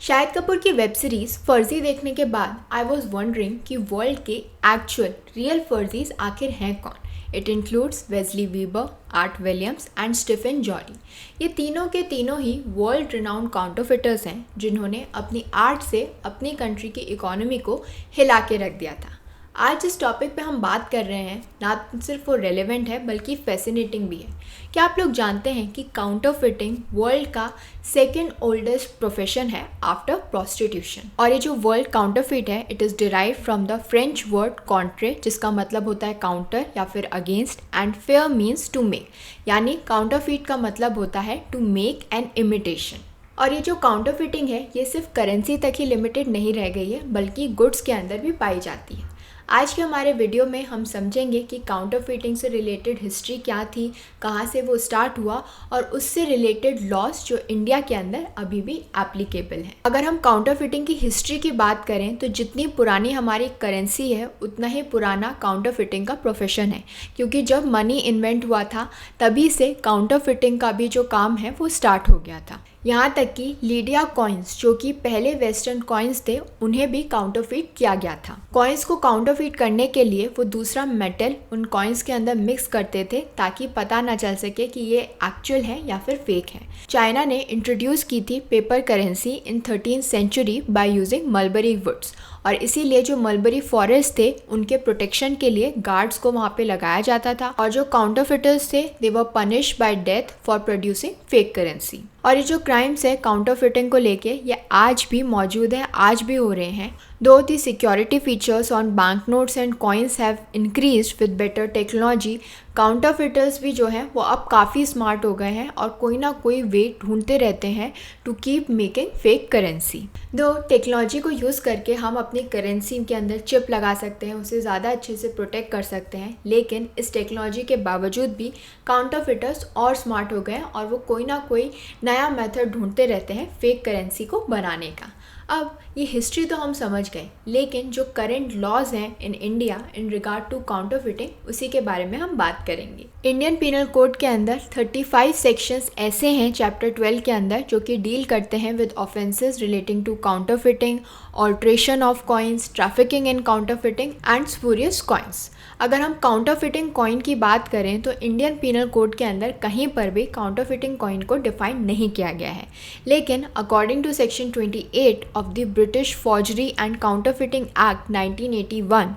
शाहिद कपूर की web series फर्जी देखने के बाद आई वॉज वंडरिंग कि वर्ल्ड के एक्चुअल रियल फर्जीज आखिर हैं कौन। It includes Wesley Weber, Art Williams and Stephen Jolly. ये तीनों के तीनों ही वर्ल्ड रिनाउंड काउंटरफिटर्स हैं जिन्होंने अपनी आर्ट से अपनी कंट्री की इकोनॉमी को हिला के रख दिया था। आज जिस टॉपिक पे हम बात कर रहे हैं ना सिर्फ वो रेलेवेंट है बल्कि फैसिनेटिंग भी है। क्या आप लोग जानते हैं कि काउंटरफिटिंग वर्ल्ड का सेकेंड ओल्डेस्ट प्रोफेशन है आफ्टर प्रोस्टिट्यूशन। और ये जो वर्ल्ड काउंटरफिट है it is derive from the French word contre, जिसका मतलब होता है काउंटर या फिर against, and faire means to make, यानी काउंटरफिट का मतलब होता है टू मेक एन इमिटेशन। और ये जो काउंटरफिटिंग है ये सिर्फ करेंसी तक ही लिमिटेड नहीं रह गई है बल्कि गुड्स के अंदर भी पाई जाती है। आज के हमारे वीडियो में हम समझेंगे कि काउंटरफिटिंग से रिलेटेड हिस्ट्री क्या थी, कहाँ से वो स्टार्ट हुआ और उससे रिलेटेड लॉस जो इंडिया के अंदर अभी भी एप्लीकेबल हैं। अगर हम काउंटरफिटिंग की हिस्ट्री की बात करें तो जितनी पुरानी हमारी करेंसी है उतना ही पुराना काउंटरफिटिंग का प्रोफेशन है, क्योंकि जब मनी इन्वेंट हुआ था तभी से काउंटरफिटिंग का भी जो काम है वो स्टार्ट हो गया था। यहाँ तक कि लीडिया कॉइन्स जो कि पहले वेस्टर्न कॉइन्स थे उन्हें भी काउंटरफिट किया गया था। कॉइन्स को काउंटरफिट करने के लिए वो दूसरा मेटल उन कॉइन्स के अंदर मिक्स करते थे ताकि पता ना चल सके कि ये एक्चुअल है या फिर फेक है। चाइना ने इंट्रोड्यूस की थी paper currency in 13th century by using mulberry woods, और इसीलिए जो मलबरी फॉरेस्ट थे उनके प्रोटेक्शन के लिए गार्ड्स को वहाँ पे लगाया जाता था, और जो काउंटरफिटर्स थे they were punished by death for producing fake currency. और ये जो क्राइम्स है काउंटरफिटिंग को लेके ये आज भी मौजूद है, आज भी हो रहे हैं। Though the security features on bank notes and coins have increased with better technology, counterfeiters भी जो हैं वो अब काफ़ी स्मार्ट हो गए हैं और कोई ना कोई वे ढूंढते रहते हैं to keep making fake currency. दो टेक्नोलॉजी को यूज़ करके हम अपनी करेंसी के अंदर चिप लगा सकते हैं, उसे ज़्यादा अच्छे से प्रोटेक्ट कर सकते हैं, लेकिन इस टेक्नोलॉजी के बावजूद भी काउंटरफिटर्स और स्मार्ट हो गए हैं और वो कोई ना कोई नया मेथड ढूंढते रहते हैं फेक करेंसी को बनाने का। अब ये हिस्ट्री तो हम समझ गए, लेकिन जो करंट लॉज हैं in India in regard to counterfeiting उसी के बारे में हम बात करेंगे। इंडियन पीनल कोड के अंदर 35 सेक्शंस ऐसे हैं चैप्टर 12 के अंदर जो कि डील करते हैं with offences relating to counterfeiting, alteration of coins, trafficking in counterfeiting and spurious coins. अगर हम काउंटरफिटिंग कॉइन की बात करें तो इंडियन पीनल कोड के अंदर कहीं पर भी काउंटरफिटिंग कॉइन को डिफाइन नहीं किया गया है, लेकिन according to section 28 of the British forgery and counterfeiting act 1981,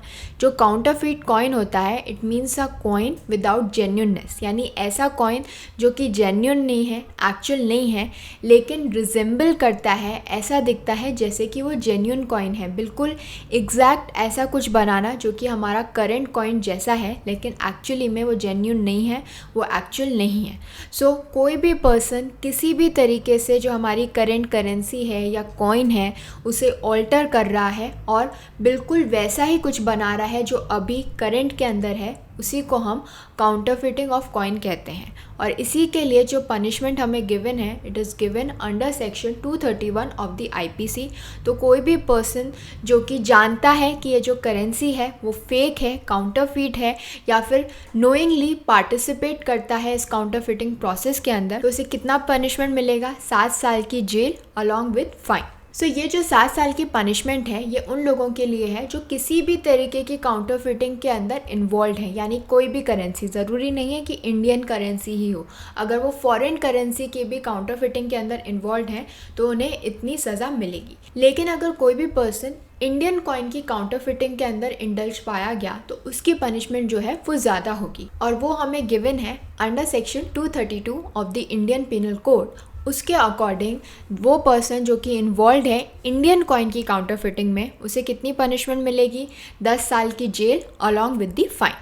जो काउंटरफिट कॉइन होता है it means a coin without genuineness, यानी ऐसा कॉइन जो कि जेन्यून नहीं है, एक्चुअल नहीं है, लेकिन रिजेंबल करता है, ऐसा दिखता है जैसे कि वो जेन्यून कॉइन है। बिल्कुल एग्जैक्ट ऐसा कुछ बनाना जो कि हमारा करंट कॉइन जैसा है लेकिन एक्चुअली में वो जेन्यून नहीं है, वो एक्चुअल नहीं है। सो कोई भी पर्सन किसी भी तरीके से जो हमारी करंट करेंसी है या कॉइन है उसे ऑल्टर कर रहा है और बिल्कुल वैसा ही कुछ बना रहा है जो अभी करंट के अंदर है, उसी को हम काउंटरफिटिंग ऑफ कॉइन कहते हैं। और इसी के लिए जो पनिशमेंट हमें गिवन है it is given under section 231 of the IPC. तो कोई भी पर्सन जो कि जानता है कि ये जो करेंसी है वो फेक है, काउंटरफिट है, या फिर नोइंगली पार्टिसिपेट करता है इस काउंटरफिटिंग प्रोसेस के अंदर, तो उसे कितना पनिशमेंट मिलेगा? 7 साल की जेल अलॉन्ग विद फाइन। सो ये जो 7 साल की पनिशमेंट है ये उन लोगों के लिए है जो किसी भी तरीके की काउंटरफिटिंग के अंदर इन्वॉल्व है, यानी कोई भी करेंसी, ज़रूरी नहीं है कि इंडियन करेंसी ही हो, अगर वो फॉरेन करेंसी की भी काउंटरफिटिंग के अंदर इन्वॉल्व हैं तो उन्हें इतनी सज़ा मिलेगी। लेकिन अगर कोई भी पर्सन इंडियन कॉइन की काउंटरफिटिंग के अंदर इंडल्ज पाया गया तो उसकी पनिशमेंट जो है वो ज़्यादा होगी, और वो हमें गिवन है under section 232 of the Indian penal code. उसके अकॉर्डिंग वो पर्सन जो कि इन्वॉल्व है इंडियन कॉइन की काउंटरफिटिंग में उसे कितनी पनिशमेंट मिलेगी? 10 साल की जेल अलॉन्ग विद द फाइन।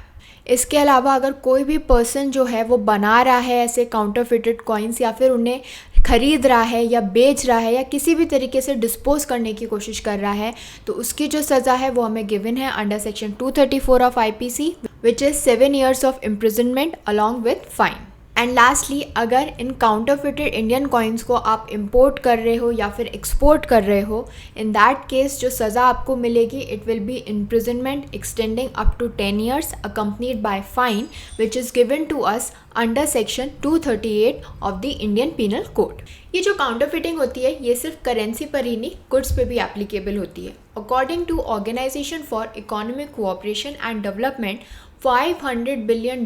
इसके अलावा अगर कोई भी पर्सन जो है वो बना रहा है ऐसे काउंटरफिटेड कॉइन्स या फिर उन्हें खरीद रहा है या बेच रहा है या किसी भी तरीके से डिस्पोज करने की कोशिश कर रहा है तो उसकी जो सज़ा है वो हमें गिवन है under section 234 of IPC, which is 7 years of imprisonment along with fine. And lastly, अगर इन काउंटरफिटेड इंडियन कॉइन्स को आप इंपोर्ट कर रहे हो या फिर एक्सपोर्ट कर रहे हो, इन दैट केस जो सज़ा आपको मिलेगी it will be imprisonment extending up to 10 years accompanied by fine which is given to us under section 238 of the Indian penal code. ये जो काउंटरफिटिंग होती है ये सिर्फ करेंसी पर ही नहीं, गुड्स पे भी एप्लीकेबल होती है। According to Organisation for Economic Cooperation and Development, $500 billion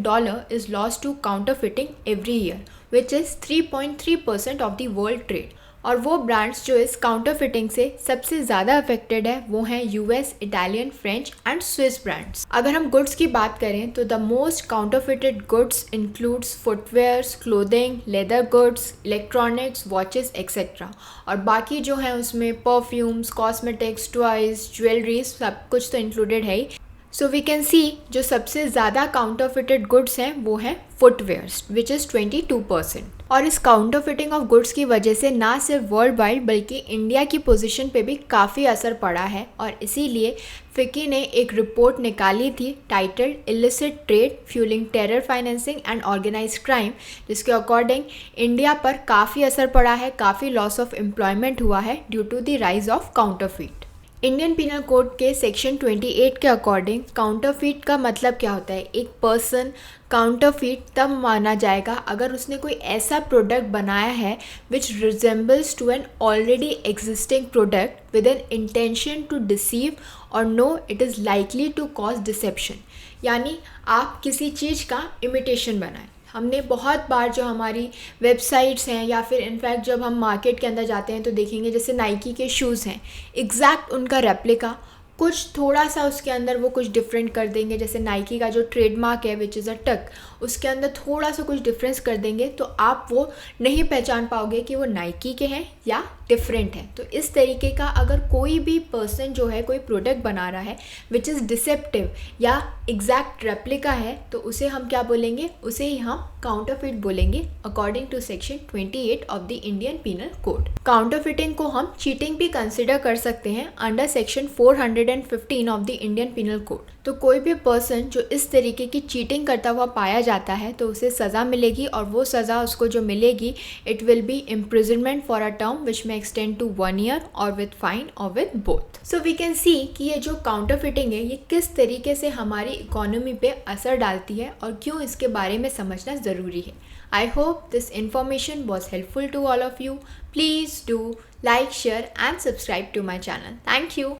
is lost to counterfeiting every year, which is 3.3% of the world trade. और वो ब्रांड्स जो इस काउंटरफिटिंग से सबसे ज़्यादा अफेक्टेड है वो हैं US, Italian, French and Swiss brands. अगर हम गुड्स की बात करें तो the most counterfeited goods includes footwears, clothing, leather goods, electronics, watches etcetera. और बाकी जो है उसमें परफ्यूम्स, कॉस्मेटिक्स, टॉयज, ज्वेलरीज सब कुछ तो इंक्लूडेड है ही। सो वी कैन सी जो सबसे ज़्यादा काउंटरफिटेड गुड्स हैं वो हैं फुटवेयर्स विच इज़ 22%। और इस काउंटरफिटिंग ऑफ गुड्स की वजह से ना सिर्फ वर्ल्ड वाइड बल्कि इंडिया की पोजीशन पे भी काफ़ी असर पड़ा है। और इसीलिए फिक्की ने एक रिपोर्ट निकाली थी titled illicit trade fuelling terror financing and organised crime, जिसके अकॉर्डिंग इंडिया पर काफ़ी असर पड़ा है, काफ़ी लॉस ऑफ एम्प्लॉयमेंट हुआ है due to the rise of counterfeit. Indian penal code के सेक्शन 28 के अकॉर्डिंग काउंटरफीट का मतलब क्या होता है? एक पर्सन काउंटरफीट तब माना जाएगा अगर उसने कोई ऐसा प्रोडक्ट बनाया है which resembles to an already existing product with an intention to deceive और know it is likely to cause deception. यानी आप किसी चीज़ का इमिटेशन बनाएं। हमने बहुत बार जो हमारी वेबसाइट्स हैं या फिर इनफैक्ट जब हम मार्केट के अंदर जाते हैं तो देखेंगे जैसे नाइकी के शूज़ हैं, एग्जैक्ट उनका रेप्लिका, कुछ थोड़ा सा उसके अंदर वो कुछ डिफरेंट कर देंगे। जैसे नाइकी का जो ट्रेडमार्क है विच इज़ अ टक, उसके अंदर थोड़ा सा कुछ डिफरेंस कर देंगे तो आप वो नहीं पहचान पाओगे कि वो नाइकी के हैं या डिफरेंट है। तो इस तरीके का अगर कोई भी पर्सन जो है कोई प्रोडक्ट बना रहा है विच इज़ डिसेप्टिव या एग्जैक्ट रेप्लिका है तो उसे हम क्या बोलेंगे? उसे ही हम काउंटरफिट बोलेंगे according to section 28 of the Indian penal Code. Counterfeiting को हम चीटिंग भी कंसिडर कर सकते हैं under section 415 of the Indian penal Code. तो कोई भी पर्सन जो इस तरीके की चीटिंग करता हुआ पाया जाता है तो उसे सज़ा मिलेगी और वो सज़ा उसको जो मिलेगी it will be imprisonment for a term which may extend to 1 year or with fine or with both. So we can see कि ये जो काउंटरफिटिंग है ये किस तरीके से हमारी इकोनॉमी पे असर डालती है और क्यों इसके बारे में समझना ज़रूरी है। I hope this information was helpful to all of you. Please do like, share and subscribe to my channel. Thank you.